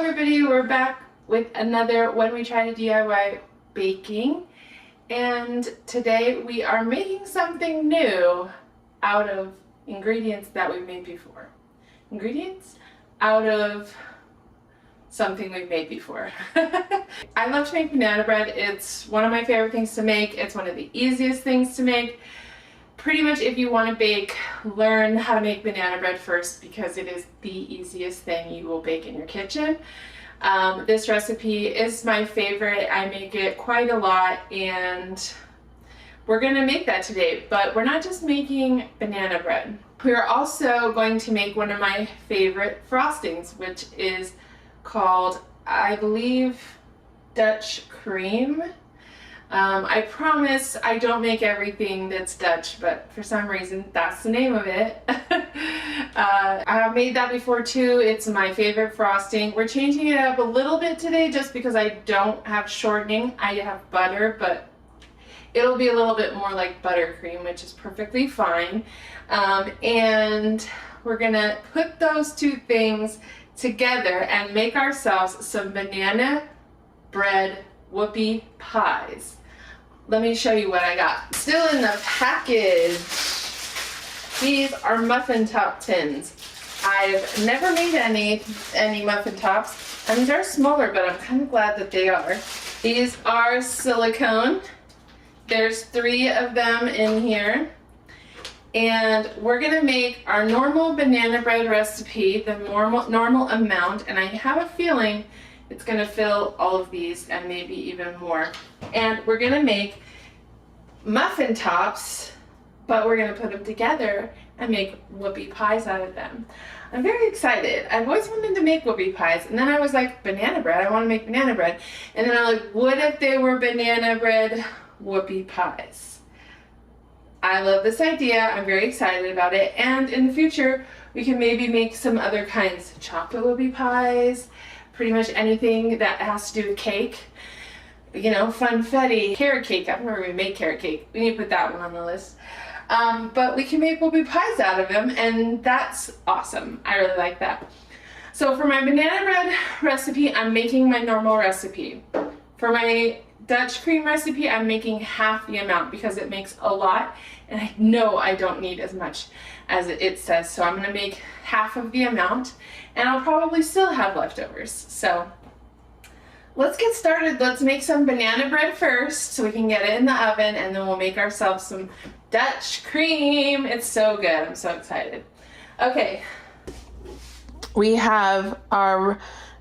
everybody, we're back with another When We Try to DIY baking, and today we are making something new out of ingredients that we've made before. Ingredients out of something we've made before. I love to make banana bread. It's one of my favorite things to make. It's one of the easiest things to make. Pretty much if you want to bake, learn how to make banana bread first because it is the easiest thing you will bake in your kitchen. This recipe is my favorite. I make it quite a lot and we're going to make that today. But we're not just making banana bread. We're also going to make one of my favorite frostings, which is called, I believe, Dutch CREME. I promise I don't make everything that's Dutch, but for some reason that's the name of it. I've made that before too. It's my favorite frosting. We're changing it up a little bit today just because I don't have shortening. I have butter, but it'll be a little bit more like buttercream, which is perfectly fine. And we're gonna put those two things together and make ourselves some banana bread whoopie pies. Let me show you what I got. Still in the package. These are muffin top tins. I've never made any muffin tops, and they're smaller, but I'm kind of glad that they are. These are silicone. There's 3 of them in here. And we're gonna make our normal banana bread recipe, the normal amount, and I have a feeling it's gonna fill all of these and maybe even more. And we're gonna make muffin tops, but we're gonna put them together and make whoopie pies out of them. I'm very excited. I've always wanted to make whoopie pies, and then I was like, banana bread, I wanna make banana bread. And then I'm like, what if they were banana bread whoopie pies? I love this idea. I'm very excited about it. And in the future, we can maybe make some other kinds. Chocolate whoopie pies, pretty much anything that has to do with cake. You know, funfetti, carrot cake. I've never even made carrot cake. We need to put that one on the list. But we can make whoopie pies out of them, and that's awesome. I really like that. So for my banana bread recipe, I'm making my normal recipe. For my Dutch cream recipe, I'm making half the amount because it makes a lot, and I know I don't need as much as it says, so I'm gonna make half of the amount, and I'll probably still have leftovers. So let's get started. Let's make some banana bread first so we can get it in the oven, and then we'll make ourselves some Dutch cream. It's so good. I'm so excited. Okay, we have our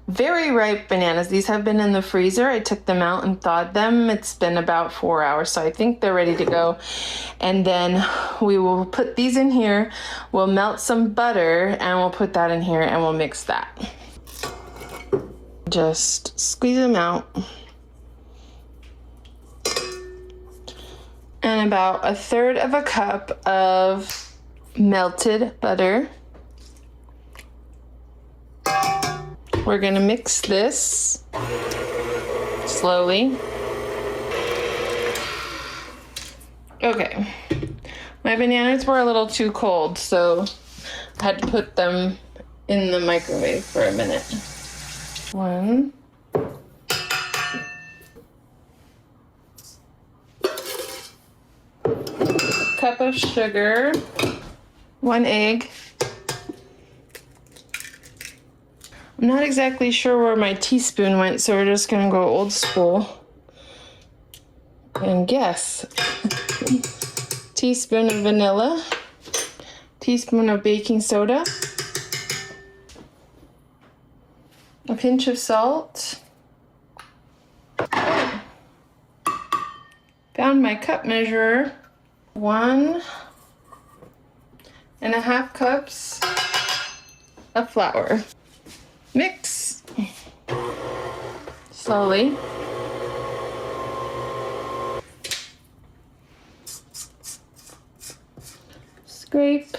very ripe bananas. These have been in the freezer. I took them out and thawed them. It's been about 4 hours, so I think they're ready to go. And then we will put these in here. We'll melt some butter and we'll put that in here and we'll mix that. Just squeeze them out. And about 1/3 of a cup of melted butter. We're gonna mix this slowly. Okay, my bananas were a little too cold, so I had to put them in the microwave for a minute. 1 cup of sugar, 1 egg. I'm not exactly sure where my teaspoon went, so we're just gonna go old school and guess. Teaspoon of vanilla, teaspoon of baking soda, a pinch of salt. Found my cup measurer. 1.5 cups of flour. Mix slowly. Scrape.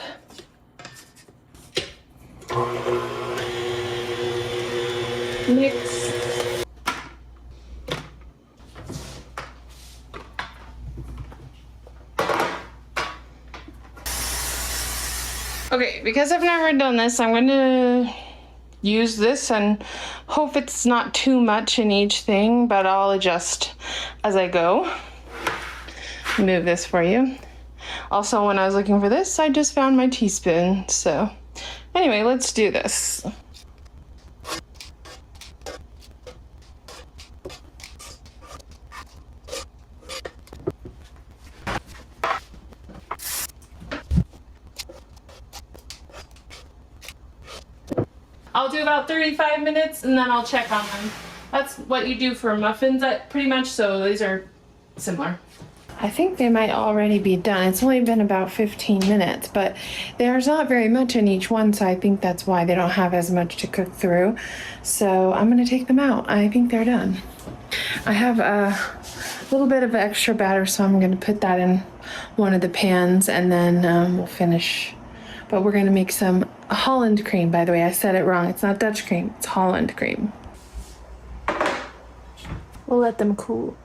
Mix. Okay, because I've never done this, I'm going to use this and hope it's not too much in each thing, but I'll adjust as I go. Move this for you. Also, when I was looking for this, I just found my teaspoon. So anyway, let's do this. I'll do about 35 minutes and then I'll check on them. That's what you do for muffins pretty much, so these are similar. I think they might already be done. It's only been about 15 minutes, but there's not very much in each one, so I think that's why they don't have as much to cook through. So I'm gonna take them out. I think they're done. I have a little bit of extra batter, so I'm gonna put that in one of the pans and then we'll finish. But we're gonna make some Holland cream, by the way. I said it wrong. It's not Dutch cream, it's Holland cream. We'll let them cool.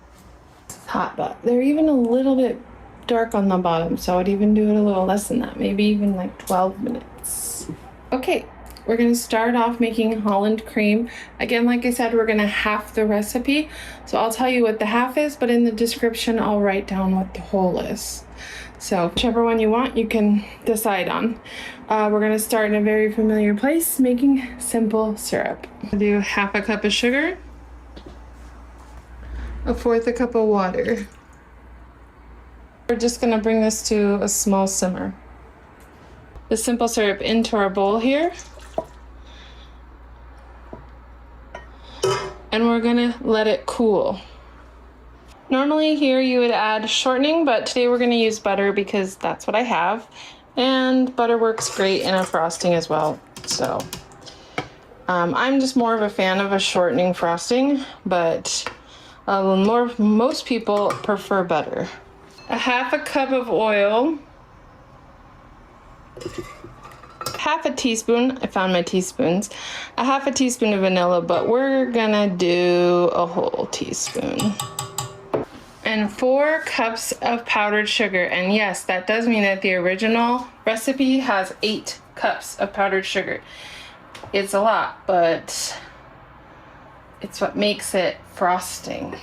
It's hot, but they're even a little bit dark on the bottom, so I'd even do it a little less than that, maybe even like 12 minutes. Okay, we're gonna start off making Holland cream. Again, like I said, we're gonna half the recipe. So I'll tell you what the half is, but in the description, I'll write down what the whole is. So whichever one you want, you can decide on. We're gonna start in a very familiar place, making simple syrup. I'll do half a cup of sugar, 1/4 cup of water. We're just gonna bring this to a small simmer. The simple syrup into our bowl here. And we're gonna let it cool. Normally here you would add shortening, but today we're gonna use butter because that's what I have. And butter works great in a frosting as well. So I'm just more of a fan of a shortening frosting, but most people prefer butter. 1/2 cup of oil. 1/2 teaspoon, I found my teaspoons. 1/2 teaspoon of vanilla, but we're gonna do a whole teaspoon. And 4 cups of powdered sugar. And yes, that does mean that the original recipe has 8 cups of powdered sugar. It's a lot, but it's what makes it frosting.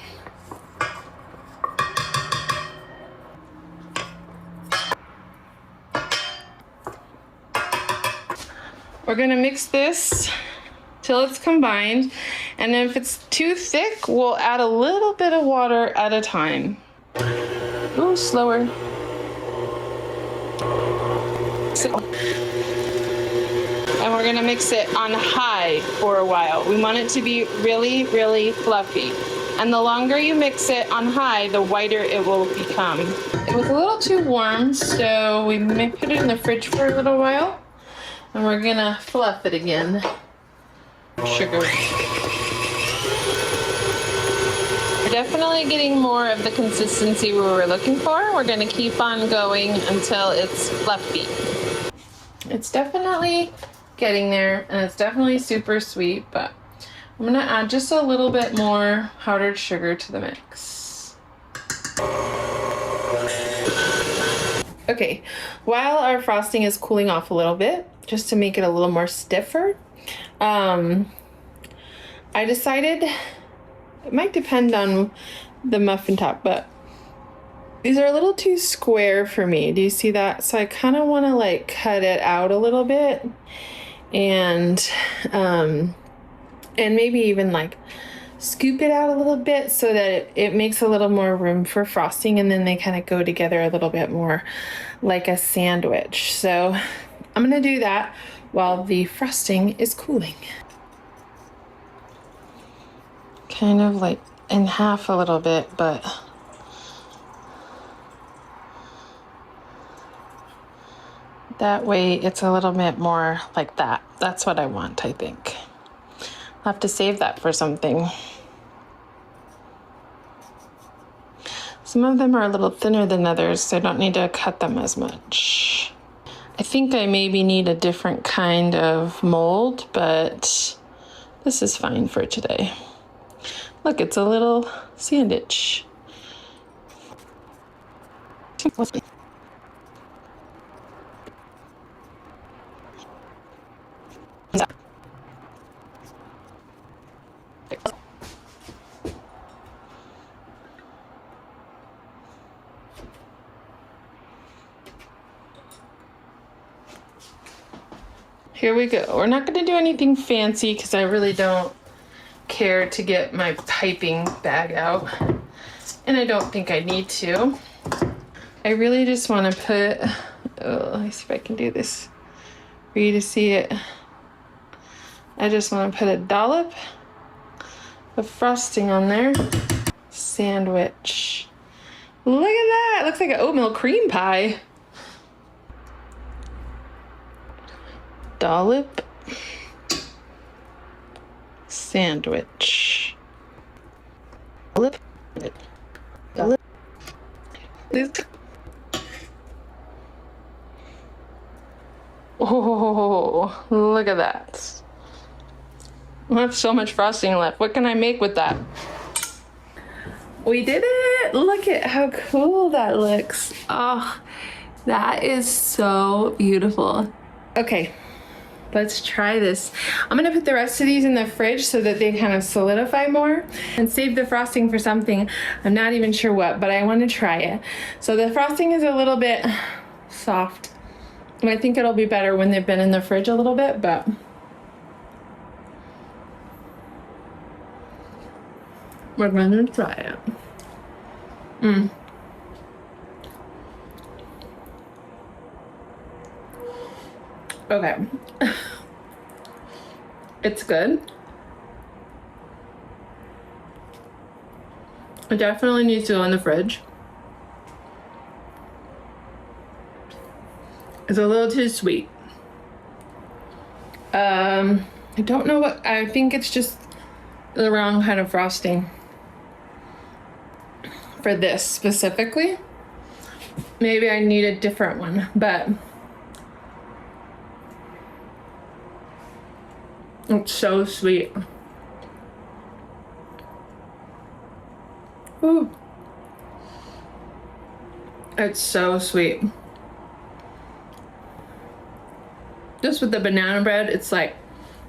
We're gonna mix this till it's combined, and if it's too thick, we'll add a little bit of water at a time. Ooh, slower. And we're gonna mix it on high for a while. We want it to be really, really fluffy. And the longer you mix it on high, the whiter it will become. It was a little too warm, so we may put it in the fridge for a little while. And we're gonna fluff it again. Sugar. We're definitely getting more of the consistency we were looking for. We're gonna keep on going until it's fluffy. It's definitely getting there, and it's definitely super sweet, but I'm gonna add just a little bit more powdered sugar to the mix. Okay, while our frosting is cooling off a little bit, just to make it a little more stiffer, I decided, it might depend on the muffin top, but these are a little too square for me. Do you see that? So I kind of want to like cut it out a little bit, and maybe even like scoop it out a little bit so that it makes a little more room for frosting, and then they kind of go together a little bit more like a sandwich. So I'm gonna do that while the frosting is cooling. Kind of like in half a little bit, but that way it's a little bit more like that. That's what I want, I think. I'll have to save that for something. Some of them are a little thinner than others, so I don't need to cut them as much. I think I maybe need a different kind of mold, but this is fine for today. Look, it's a little sandwich. here we go. We're not gonna do anything fancy because I really don't care to get my piping bag out. And I don't think I need to. I really just want to put, oh, let me see if I can do this for you to see it. I just want to put a dollop of frosting on there. Sandwich. Look at that, it looks like an oatmeal cream pie. Dollop. Sandwich. Dollop. Dollop. Oh, look at that. I have so much frosting left. What can I make with that? We did it! Look at how cool that looks. Oh, that is so beautiful. Okay, let's try this. I'm gonna put the rest of these in the fridge so that they kind of solidify more and save the frosting for something. I'm not even sure what, but I want to try it. So the frosting is a little bit soft. And I think it'll be better when they've been in the fridge a little bit, but we're gonna try it. Okay. It's good. It definitely needs to go in the fridge. It's a little too sweet. I don't know what, I think it's just the wrong kind of frosting for this specifically. Maybe I need a different one, but it's so sweet. Ooh. It's so sweet. Just with the banana bread, it's like,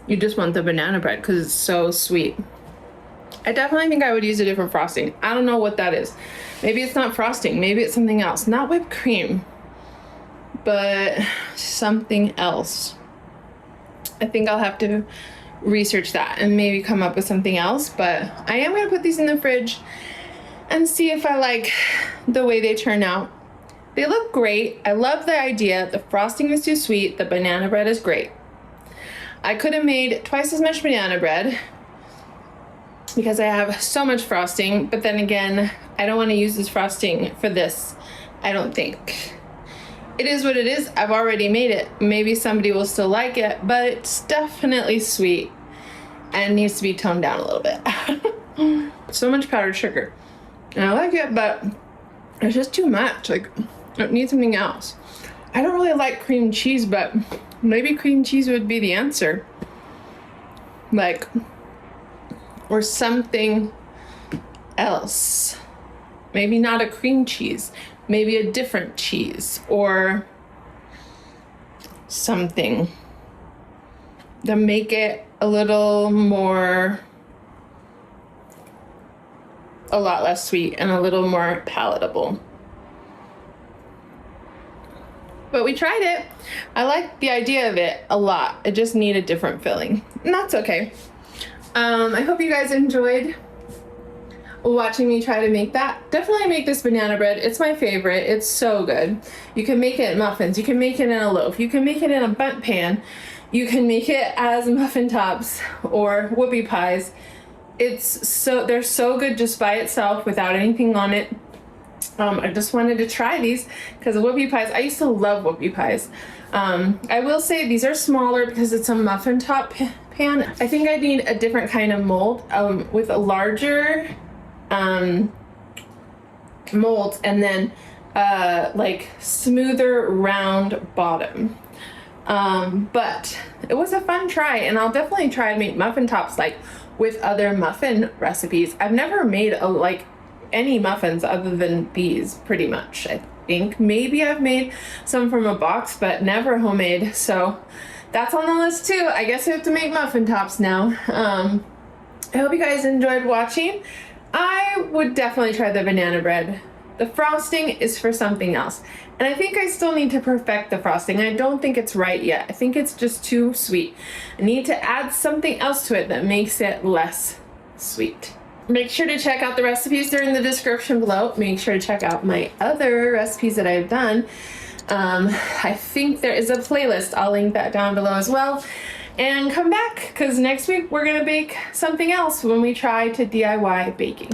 you just want the banana bread because it's so sweet. I definitely think I would use a different frosting. I don't know what that is. Maybe it's not frosting, maybe it's something else. Not whipped cream, but something else. I think I'll have to research that and maybe come up with something else, but I am gonna put these in the fridge and see if I like the way they turn out. They look great. I love the idea. The frosting is too sweet. The banana bread is great. I could have made twice as much banana bread because I have so much frosting, but then again, I don't want to use this frosting for this, I don't think. It is what it is. I've already made it. Maybe somebody will still like it, but it's definitely sweet and needs to be toned down a little bit. So much powdered sugar. And I like it, but it's just too much. Like, it needs something else. I don't really like cream cheese, but maybe cream cheese would be the answer. Like, or something else. Maybe not a cream cheese, maybe a different cheese or something to make it a little more, a lot less sweet and a little more palatable. But we tried it. I like the idea of it a lot. It just needed different filling, and that's okay. I hope you guys enjoyed watching me try to make that. Definitely make this banana bread. It's my favorite. It's so good. You can make it in muffins. You can make it in a loaf. You can make it in a bunt pan. You can make it as muffin tops or whoopie pies. It's so, they're so good just by itself without anything on it. I just wanted to try these because whoopie pies, I used to love whoopie pies. I will say these are smaller because it's a muffin top pan. I think I need a different kind of mold with a larger molds and then like smoother round bottom. But it was a fun try, and I'll definitely try to make muffin tops like with other muffin recipes. I've never made like any muffins other than these, pretty much. I think maybe I've made some from a box, but never homemade. So that's on the list too. I guess I have to make muffin tops now. I hope you guys enjoyed watching. I would definitely try the banana bread The frosting is for something else. And I think I still need to perfect the frosting. I don't think it's right yet. I think it's just too sweet. I need to add something else to it that makes it less sweet. Make sure to check out the recipes. They're in the description below. Make sure to check out my other recipes that I've done. I think there is a playlist. I'll link that down below as well. And come back, because next week we're gonna bake something else when we try to DIY baking.